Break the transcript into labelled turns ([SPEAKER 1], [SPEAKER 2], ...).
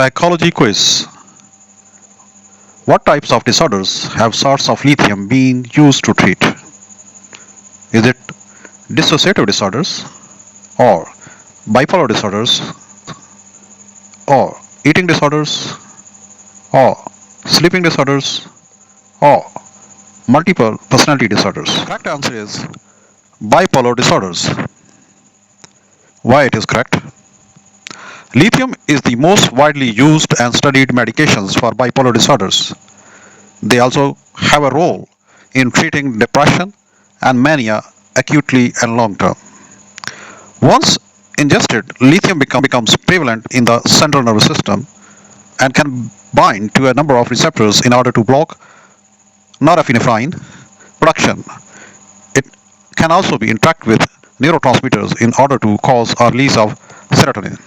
[SPEAKER 1] Psychology quiz. What types of disorders have source of lithium been used to treat? Is it dissociative disorders, or bipolar disorders, or eating disorders, or sleeping disorders, or multiple personality disorders? Correct answer is bipolar disorders. Why it is correct? Lithium is the most widely used and studied medications for bipolar disorders. They also have a role in treating depression and mania acutely and long term. Once ingested, lithium becomes prevalent in the central nervous system and can bind to a number of receptors in order to block norepinephrine production. It can also be interact with neurotransmitters in order to cause a release of serotonin.